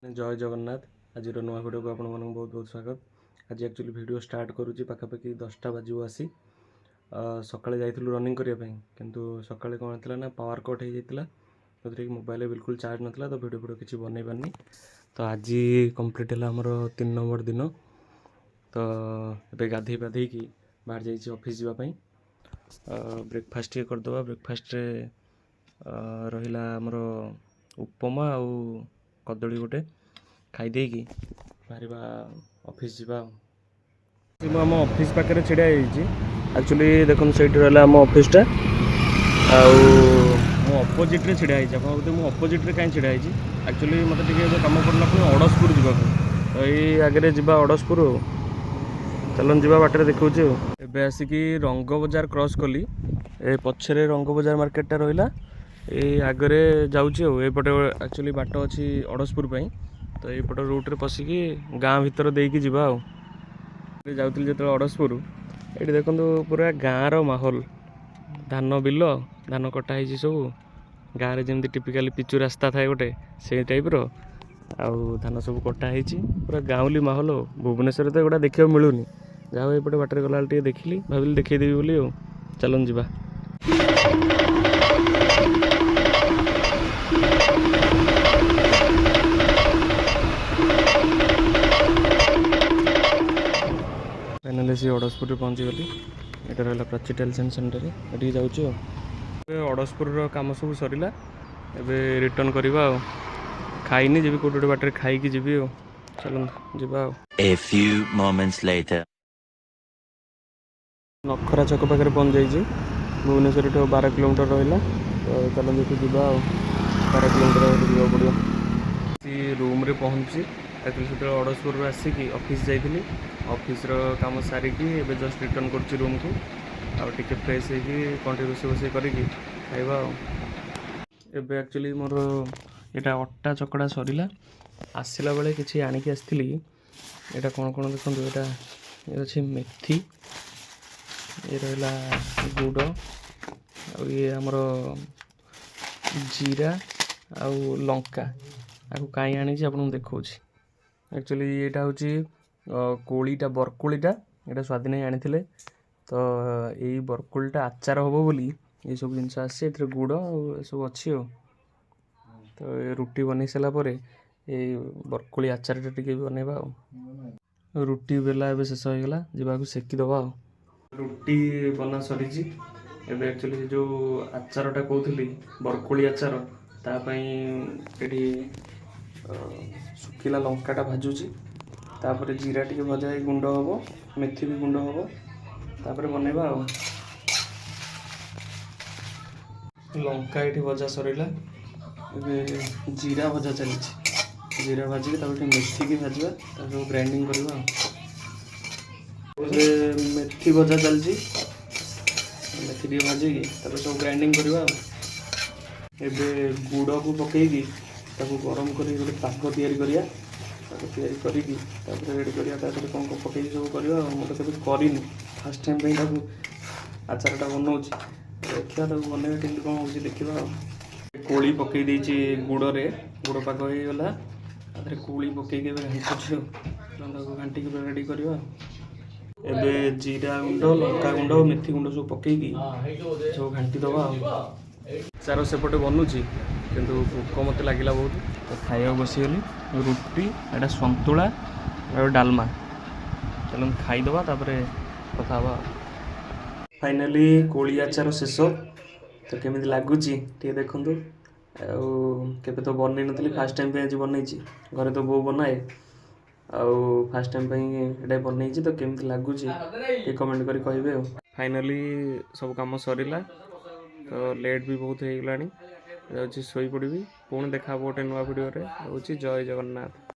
जय जगन्नाथ। आज नुआ भिडियो को आपण बहुत बहुत स्वागत। आज एक्चुअली वीडियो स्टार्ट करुँची पाखापाखि 10टा बाजू आसी सकाळे जाइथिलु रनिंग करने किंतु सकाळे कौन होता ना पावर कट हो जाता जो कि मोबाइल बिल्कुल चार्ज नाला तो वीडियो वीडियो किसी बनई पारनी। तो आज कंप्लीट है आमर 3 नंबर दिन। तो ये गाधे पाधे कि बाहर जाइए ऑफिस जावाई ब्रेकफास्ट करदे। ब्रेकफास्ट रहा आमर उपमा आउ कदली गोटे खाईदे कि बाहर ऑफिस जावा। आम ऑफिस पाखे छिड़ा एक्चुअली देखो से रहा आम ऑफिसटा आपोजिट रे छिड़ा आप मुझे अपोजिट कहीं छिड़ा एक्चुअली मत कम पड़ना पुणी अड़सपुर जावाक तो ये आगे जावा अड़सपुर चलन जावा बाटर देखा एवं आसिकी रंग बजार क्रॉस कली ए पछरे रंग बजार मार्केटा रहा ये आगे जाऊँचे एक्चुअली बाट अच्छी अड़सपुर तो यपट रूट्रे पशिकी गाँ भर देकी जावा जाऊँ जो अड़सपुर ये देखो पूरा गाँव माहौल धान बिल धान कटाई सब गाँव में जमी टिपिकाली पिचु रास्ता थाए गोटे से टाइप आउ धान सब कटाई पूरा गाँवली माहौल। भुवनेश्वर तो एगुड़ा देखा मिलूनी जहाँ ये बाटर गला देखिली भाविली देखदेवी बोली चलन जावा। फाइनाली सी अड़सपुर पहुँची गली ये रहा प्राची टेलसन सेंटर ये जाऊँ अड़सपुर कम सब सरला एबे रिटर्न करवा खाईनी जी कौट गोटे बाटर खाई जी चल जा। नखरा छक पाखे पहुँच जाइए भुवनेश्वर 12 किलोमीटर रहा तो चल देखो जा 12 किलोमीटर जावा पड़ो। रूम रे पहुँची एक्चुअली से अड़सपुर आसिकी ऑफिस जाइली ऑफिस काम सारिकी एबे जस्ट रिटर्न कर रूम को आउ टिके फ्रेश होगी कौन रोसे रोसे करके खाइबा। एबे एक्चुअली मोर यहाँ अट्टा चकड़ा सरला आसला बेले किसी आणिकी आसती यहाँ कौन कौन देखो यहाँ ये अच्छे मेथी ये रहा गुड़ आ ये आमर जीरा आउ लंका आपको कहीं आनी आपको देखा एक्चुअली यहाँ हूँ कोलीटा बरकोलीटा यहाँ स्वाधीन आनी तो यही बरकोलीटा आचार हम बोली ये सब जिनस आसी गुड़ सब अच्छी तो ये रुटी बन सारापर ये बरकोली आचार टे बनवा रुटी बेला ए शेष होगा जावाक सेकीदबा। रुटी बना सरी एबे एक्चुअली जो आचारटा कहती बरकोली आचार तापाई सुखिला लंकाटा भाजुची तापर जीरा टी भजा गुंड हम मेथी भी गुंड हम तापर बनवा लंका ये भजा सरला जीरा भजा चली जीरा भाजिक मेथी की भाजवा सब ग्राइंडिंग करवा मेथी भजा चलती मेथी टे भाजिकी सब ग्राइंडिंग करवा एबे गुड़ को पकईकी गरम कर गोटे पाक तैयारी करी रेडी करा कौन कौन पकई सब करवा मुझे कभी करनी फास्ट टाइम आचारटा बनाऊँ देखा बनवा के कौन हो देखा। कोली पकई देती गुड़े गुड़ पाक होगा कोली पकईकी घाटी घाटिक रेडी करवा एबे जीरा गुंड लंका गुंड मेथी गुंड सब पकईकी सब घाटी दबा चार सेपटे बनूची किंतु भोक मत लगे बहुत तो खाया बसीगली रुटी एटा सतुला और डालमा चलो खाईदबा कथा हवा। फाइनाली कोली आचार शेष तो केमी लगुच देखु केबे तो बन नी फास्ट टाइम आज बनई घरे तो बो बनाए आउ फास्ट टाइम ये बनई तो केमी लगुच कमेंट कर कहे। फाइनाली सब कम सरला तो लेट भी बहुत हो गला शोई पड़ी पुणी देखा गोटे नुआ वीडियो रे। जय जगन्नाथ।